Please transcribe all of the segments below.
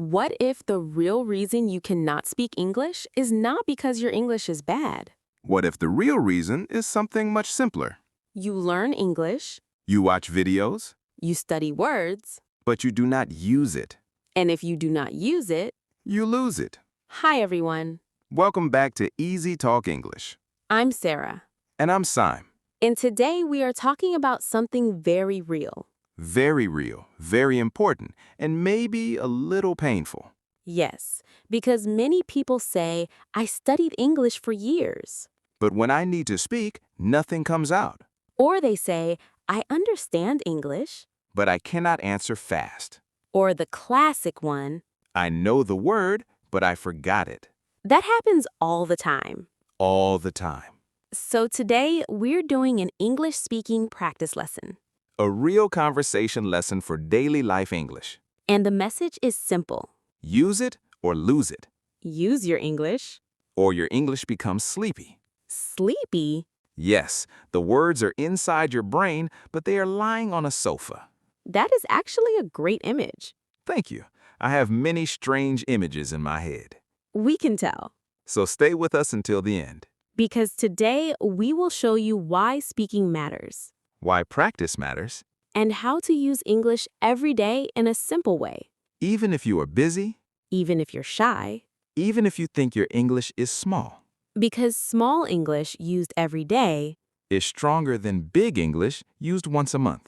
What if the real reason you cannot speak English is not because your English is bad? What if the real reason is something much simpler? You learn English, You watch videos, you study words, but you do not use it. and if you do not use it, You lose it. hi everyone. Welcome back to Easy Talk English. I'm Sarah, And I'm Sime. and today we are talking about something very real. Very real, very important, and maybe a little painful. Yes, because many people say, I studied English for years. But when I need to speak, nothing comes out. Or they say, I understand English. But I cannot answer fast. Or the classic one, I know the word, but I forgot it. that happens all the time. All the time. So today we're doing an English speaking practice lesson. A real conversation lesson for daily life English. And the message is simple. Use it or lose it, Use your English. or your English becomes sleepy. Sleepy? Yes, the words are inside your brain, but they are lying on a sofa. That is actually a great image. Thank you. I have many strange images in my head. We can tell. So stay with us until the end. Because today we will show you why speaking matters Why practice matters, and how to use English every day in a simple way, even if you are busy, even if you're shy. even if you think your English is small, Because small English used every day, is stronger than big English used once a month.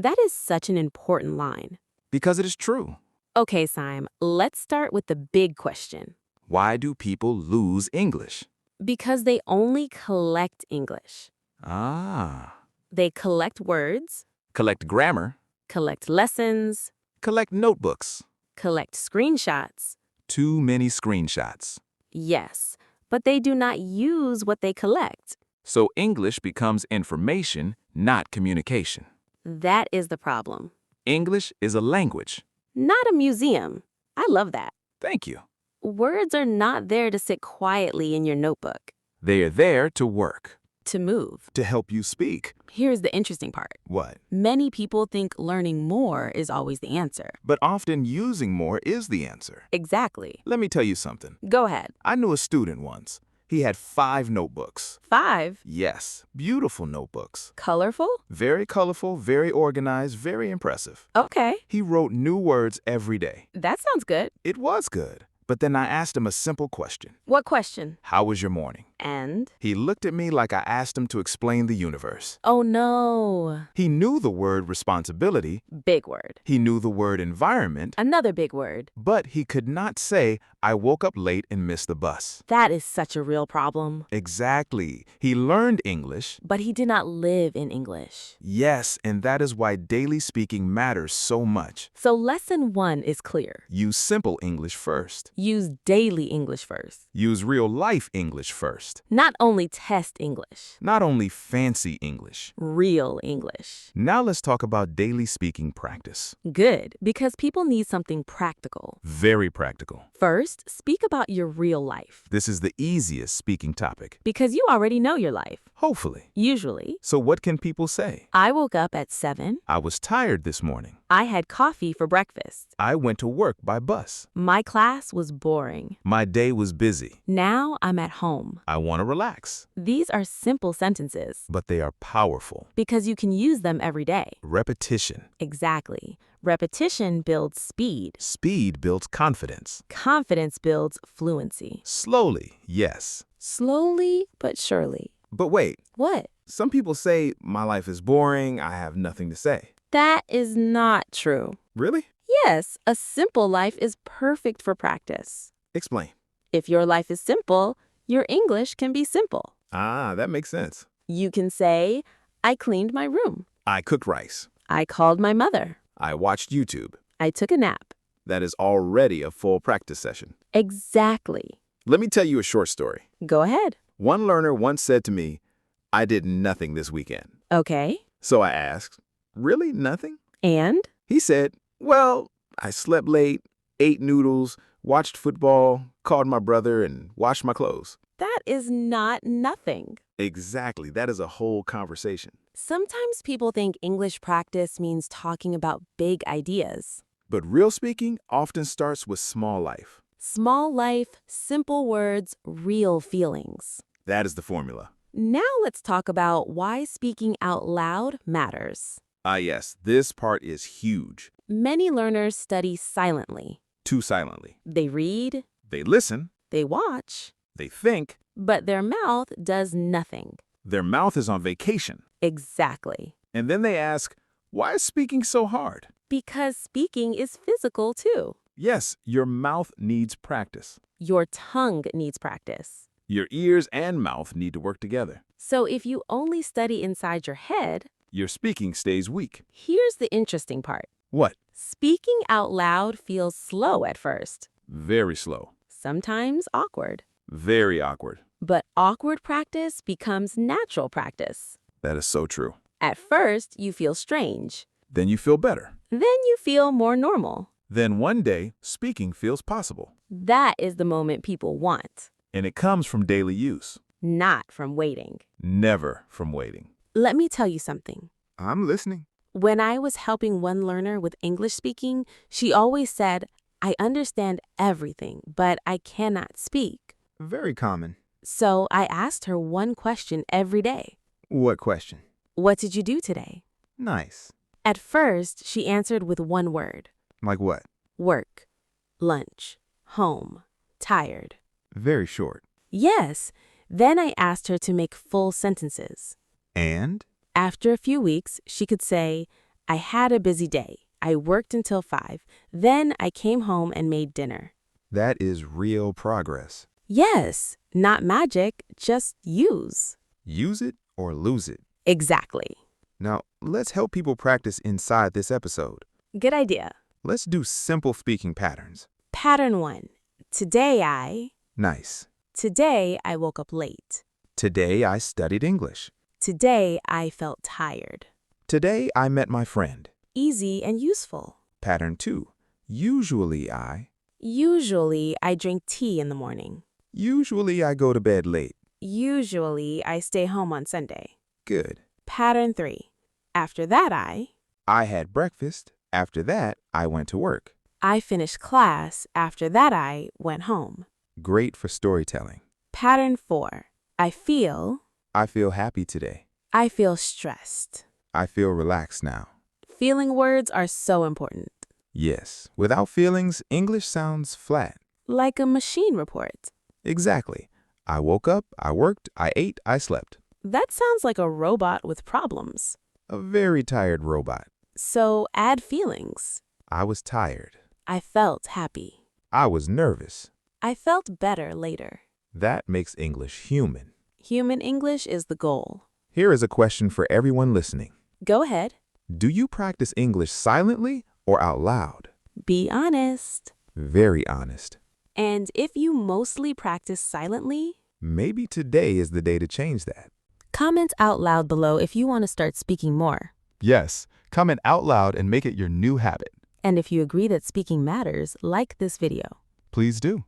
that is such an important line. Because it is true. Okay, Sime, let's start with the big question. Why do people lose English? Because they only collect English. Ah. They collect words, Collect grammar, collect lessons, collect notebooks. collect screenshots. Too many screenshots. Yes, but they do not use what they collect. So English becomes information, not communication. That is the problem. English is a language. Not a museum. I love that. Thank you. Words are not there to sit quietly in your notebook, They are there to work. to move. To help you speak. Here's the interesting part. What? Many people think learning more is always the answer. But often using more is the answer. Exactly. Let me tell you something. Go ahead. I knew a student once. He had 5 notebooks. 5. Yes, beautiful notebooks. Colorful? Very colorful, very organized, very impressive. Okay. He wrote new words every day. That sounds good. It was good. But then I asked him a simple question. What question? How was your morning? And? He looked at me like I asked him to explain the universe. Oh no. He knew the word responsibility. Big word. He knew the word environment. Another big word. But he could not say, I woke up late and missed the bus. That is such a real problem. Exactly. He learned English. But he did not live in English. Yes, and that is why daily speaking matters so much. So lesson 1 is clear. Use simple English first. Use daily English first. Use real-life English first. Not only test English. Not only fancy English. Real English. Now let's talk about daily speaking practice. Good, because people need something practical. Very practical. First, speak about your real life. This is the easiest speaking topic. Because you already know your life. Hopefully. Usually. So what can people say? I woke up at 7. I was tired this morning. I had coffee for breakfast. I went to work by bus. My class was boring. My day was busy. Now I'm at home. I want to relax. These are simple sentences But they are powerful. because you can use them every day. Repetition. Exactly. Repetition builds speed. Speed builds confidence. Confidence builds fluency. Slowly, yes. Slowly but surely. But wait, What? some people say my life is boring, I have nothing to say. That is not true. Really? Yes, a simple life is perfect for practice. Explain. If your life is simple, your English can be simple. Ah, that makes sense. You can say, I cleaned my room. I cooked rice. I called my mother. I watched YouTube. I took a nap. That is already a full practice session. Exactly. Let me tell you a short story. Go ahead. One learner once said to me, I did nothing this weekend. Okay. So I asked, really nothing? And? He said, well, I slept late, ate noodles, watched football, called my brother, and washed my clothes. That is not nothing. Exactly. That is a whole conversation. Sometimes people think English practice means talking about big ideas. But real speaking often starts with small life. Small life, simple words, real feelings. That is the formula. Now let's talk about why speaking out loud matters. Ah, yes, this part is huge. Many learners study silently. Too silently. They read, They listen, they watch, they think, but their mouth does nothing. their mouth is on vacation. Exactly. And then they ask, why is speaking so hard? Because speaking is physical too. Yes, your mouth needs practice. Your tongue needs practice. Your ears and mouth need to work together. So if you only study inside your head, Your speaking stays weak. here's the interesting part. What? Speaking out loud feels slow at first, Very slow. sometimes awkward. Very awkward. But awkward practice becomes natural practice. That is so true. At first, you feel strange. Then you feel better. Then you feel more normal. Then one day, speaking feels possible. That is the moment people want, And it comes from daily use. not from waiting. Never from waiting. Let me tell you something. I'm listening. When I was helping one learner with English speaking, she always said, I understand everything, but I cannot speak. Very common. So I asked her one question every day. What question? What did you do today? Nice. At first, she answered with one word. Like what? Work, lunch, home, tired. Very short. Yes. Then I asked her to make full sentences. And? After a few weeks, she could say, I had a busy day. I worked until 5. Then I came home and made dinner. That is real progress. Yes, not magic, just use. Use it or lose it. Exactly. Now, let's help people practice inside this episode. Good idea. Let's do simple speaking patterns. Pattern 1. Today Nice. I woke up late. Today I studied English. Today I felt tired. Today I met my friend. Easy and useful. Pattern 2. Usually I drink tea in the morning. Usually I go to bed late. Usually I stay home on Sunday. Good. Pattern 3. After that I had breakfast. After that, I went to work. I finished class. After that I went home. Great for storytelling. Pattern 4. I feel happy today. I feel stressed. I feel relaxed now. Feeling words are so important. Yes, without feelings, English sounds flat. Like a machine report. Exactly. I woke up, I worked, I ate, I slept. That sounds like a robot with problems. A very tired robot. So add feelings. I was tired. I felt happy. I was nervous. I felt better later. That makes English human. Human English is the goal. Here is a question for everyone listening. Go ahead. Do you practice English silently or out loud? Be honest. Very honest. And if you mostly practice silently, Maybe today is the day to change that. comment out loud below if you want to start speaking more. Yes, comment out loud and make it your new habit. And if you agree that speaking matters, like this video. Please do.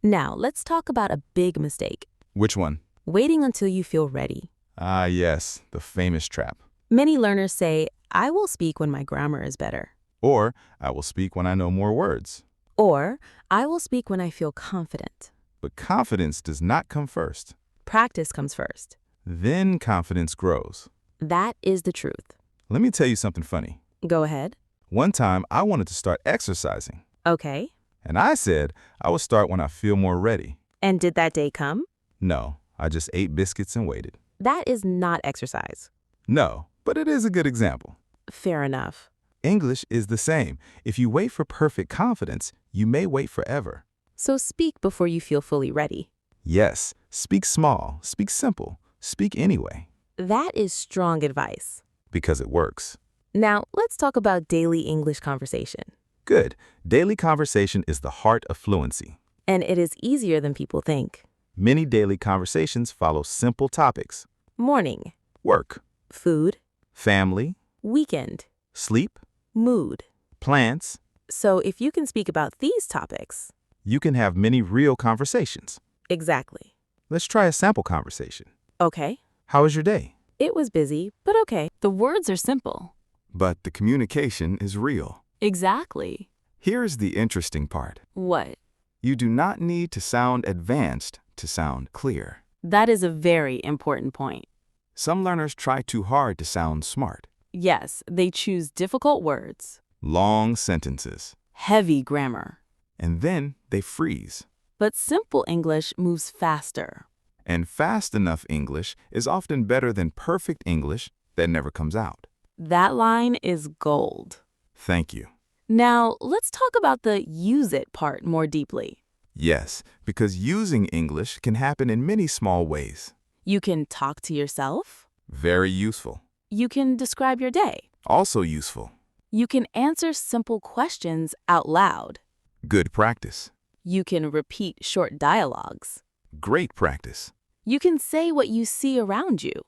Now, let's talk about a big mistake. Which one? Waiting until you feel ready. Ah, yes, the famous trap. Many learners say, I will speak when my grammar is better. Or, I will speak when I know more words. Or, I will speak when I feel confident. But confidence does not come first. Practice comes first. Then confidence grows. That is the truth. Let me tell you something funny. Go ahead. One time, I wanted to start exercising. Okay. And I said I would start when I feel more ready. And did that day come? No, I just ate biscuits and waited. That is not exercise. No, but it is a good example. Fair enough. English is the same. If you wait for perfect confidence, you may wait forever. So speak before you feel fully ready. Yes, speak small, speak simple, speak anyway, That is strong advice. because it works. Now, let's talk about daily English conversation. Good. Daily conversation is the heart of fluency. And it is easier than people think. Many daily conversations follow simple topics: Morning, work, food, family, weekend, sleep, mood. plants. So if you can speak about these topics. You can have many real conversations. Exactly. Let's try a sample conversation. Okay. How was your day? It was busy, but okay. The words are simple. But the communication is real. Exactly. Here's the interesting part. What? You do not need to sound advanced to sound clear. That is a very important point. Some learners try too hard to sound smart. Yes, they choose difficult words, Long sentences. heavy grammar. And then they freeze. But simple English moves faster. And fast enough English is often better than perfect English that never comes out. That line is gold. Thank you. Now, let's talk about the use it part more deeply. Yes, because using English can happen in many small ways. You can talk to yourself. Very useful. You can describe your day. Also useful. You can answer simple questions out loud. Good practice. You can repeat short dialogues. Great practice. You can say what you see around you.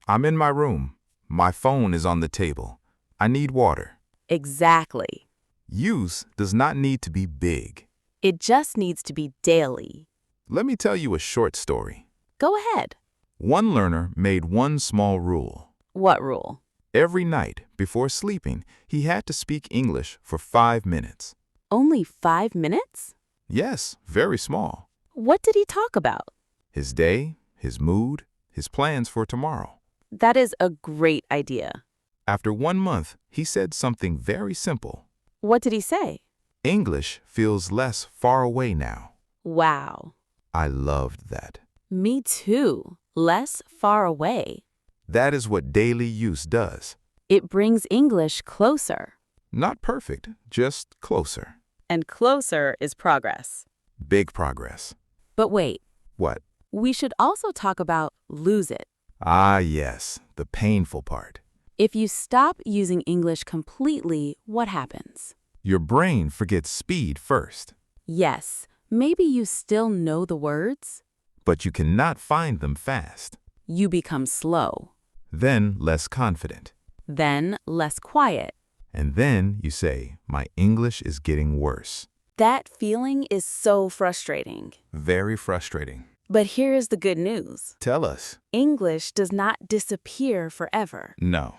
I'm in my room. My phone is on the table. I need water. Exactly. Use does not need to be big. It just needs to be daily. Let me tell you a short story. Go ahead. One learner made one small rule. What rule? Every night, before sleeping, he had to speak English for 5 minutes. Only 5 minutes? Yes, very small. What did he talk about? His day, his mood, his plans for tomorrow. That is a great idea. After 1 month, he said something very simple. What did he say? English feels less far away now. Wow. I loved that. Me too. Less far away. That is what daily use does. It brings English closer. Not perfect, just closer. And closer is progress. Big progress. But wait, What? we should also talk about lose it. Ah, yes, the painful part. If you stop using English completely, what happens? Your brain forgets speed first, Yes, maybe you still know the words. but you cannot find them fast. You become slow. Then less confident. Then less quiet. And then you say, my English is getting worse. That feeling is so frustrating. Very frustrating. But here is the good news. Tell us. English does not disappear forever. No,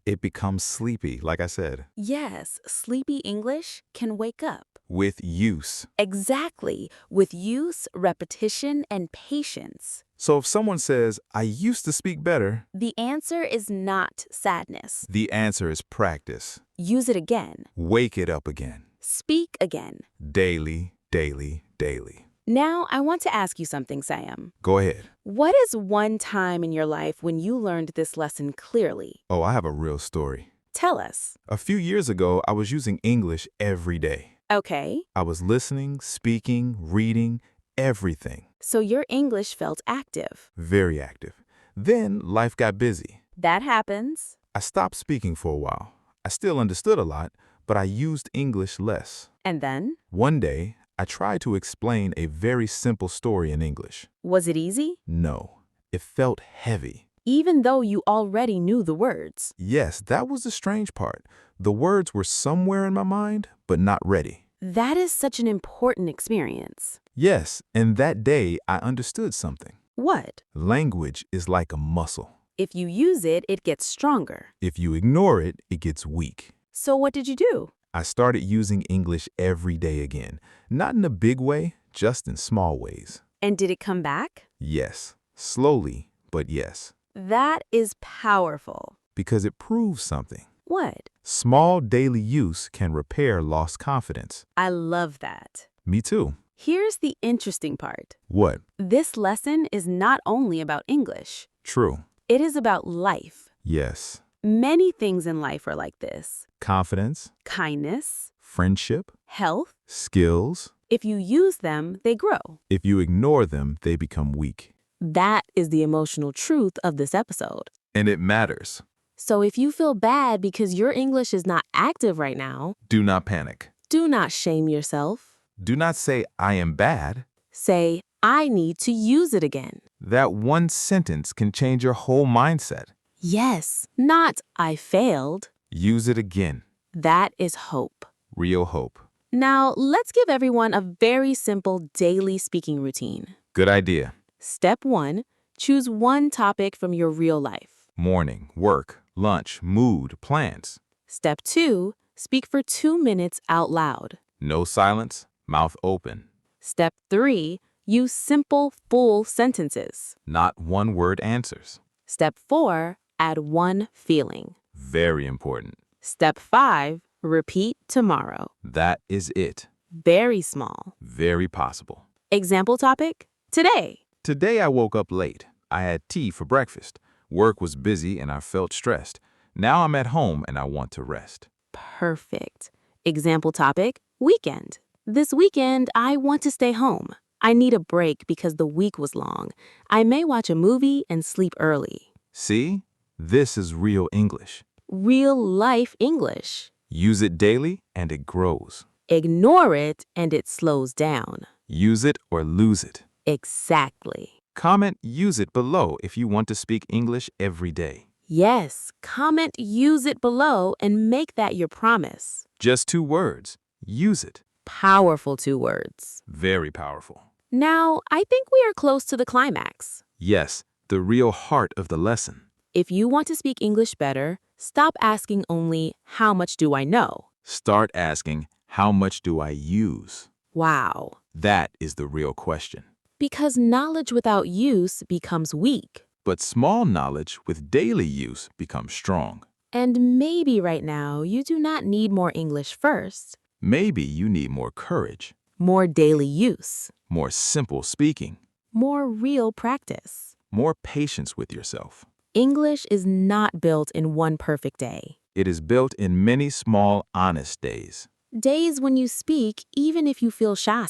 it becomes sleepy, like I said, Yes, sleepy English can wake up. with use. Exactly, with use, repetition, and patience. So if someone says, I used to speak better, The answer is not sadness. the answer is practice. Use it again. Wake it up again. Speak again. Daily, daily, daily. Now, I want to ask you something, Sam. Go ahead. What is one time in your life when you learned this lesson clearly? Oh, I have a real story. Tell us. A few years ago, I was using English every day. Okay, I was listening, speaking, reading, everything. so your English felt active. Very active. Then life got busy. That happens. I stopped speaking for a while. I still understood a lot, but I used English less. And then? One day, I tried to explain a very simple story in English. Was it easy? No, it felt heavy. Even though you already knew the words. Yes, that was the strange part. The words were somewhere in my mind, but not ready. That is such an important experience. Yes, and that day I understood something. What? Language is like a muscle. If you use it, it gets stronger. If you ignore it, it gets weak. So what did you do? I started using English every day again. Not in a big way, just in small ways. And did it come back? Yes, slowly, but yes. That is powerful. Because it proves something. What? Small daily use can repair lost confidence. I love that. Me too. Here's the interesting part. What? This lesson is not only about English. True. It is about life. Yes. Many things in life are like this. Confidence, Kindness, friendship, health. skills. If you use them, they grow. If you ignore them, they become weak. That is the emotional truth of this episode. And it matters. So if you feel bad because your English is not active right now, Do not panic. do not shame yourself. Do not say, I am bad. Say, I need to use it again. That one sentence can change your whole mindset. Yes, not I failed. Use it again. That is hope. Real hope. Now, let's give everyone a very simple daily speaking routine. Good idea. Step 1, choose one topic from your real life. Morning, work, lunch, mood, plans. Step 2, speak for 2 minutes out loud. No silence, mouth open. Step 3. Use simple, full sentences. Not one-word answers. Step 4. Add one feeling. Very important. Step 5. Repeat tomorrow. That is it. Very small. Very possible. Example topic: today. Today I woke up late. I had tea for breakfast. Work was busy and I felt stressed. Now I'm at home and I want to rest. Perfect. Example topic: weekend. This weekend, I want to stay home. I need a break because the week was long. I may watch a movie and sleep early. See? This is real English. Real life English. Use it daily and it grows. Ignore it and it slows down. Use it or lose it. Exactly. Comment use it below if you want to speak English every day. Yes, comment use it below and make that your promise. Just 2 words. Use it. Powerful 2 words. Very powerful. Now, I think we are close to the climax. Yes, the real heart of the lesson. If you want to speak English better, stop asking only, how much do I know? Start asking, how much do I use? Wow. That is the real question. Because knowledge without use becomes weak. But small knowledge with daily use becomes strong. And maybe right now you do not need more English first. Maybe you need more courage, More daily use. more simple speaking, More real practice. more patience with yourself. English is not built in one perfect day. It is built in many small, honest days. Days when you speak even if you feel shy.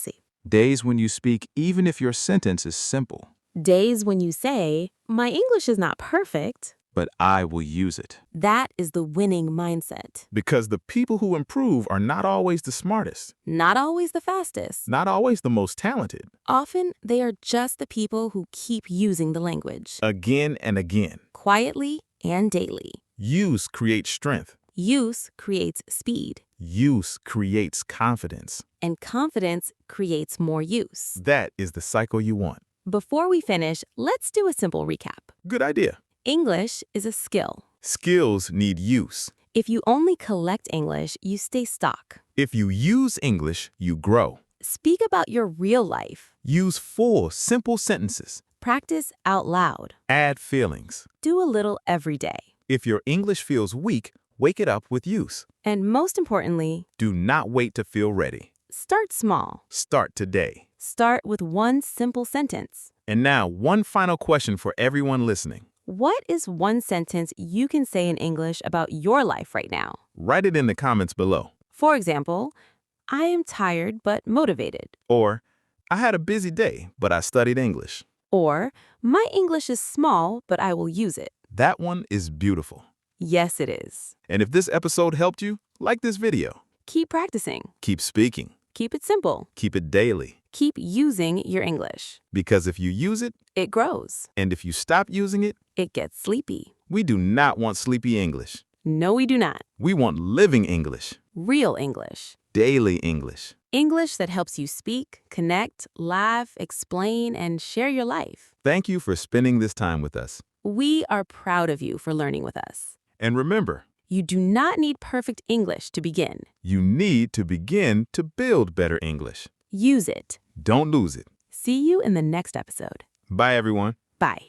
Days when you speak even if your sentence is simple. Days when you say, my English is not perfect. But I will use it. That is the winning mindset. Because the people who improve are not always the smartest, Not always the fastest. not always the most talented. Often, they are just the people who keep using the language, Again and again. quietly and daily. Use creates strength. Use creates speed, Use creates confidence. and confidence creates more use. That is the cycle you want. Before we finish, let's do a simple recap. Good idea. English is a skill. Skills need use. If you only collect English, you stay stuck. If you use English, you grow. Speak about your real life. Use full, simple sentences. Practice out loud. Add feelings. Do a little every day. If your English feels weak, wake it up with use. And most importantly, Do not wait to feel ready. start small. Start today. Start with one simple sentence. And now, one final question for everyone listening. What is one sentence you can say in English about your life right now? Write it in the comments below. For example, I am tired but motivated. Or, I had a busy day, but I studied English. Or, my English is small but I will use it. That one is beautiful. Yes, it is. And if this episode helped you, like this video. Keep practicing. Keep speaking. Keep it simple. Keep it daily. Keep using your English. Because if you use it, It grows. and if you stop using it, It gets sleepy. we do not want sleepy English. No, we do not. We want living English. Real English. Daily English. English that helps you speak, connect, laugh, explain, and share your life. Thank you for spending this time with us. We are proud of you for learning with us. And remember, You do not need perfect English to begin. you need to begin to build better English. Use it. Don't lose it. See you in the next episode. Bye, everyone. Bye.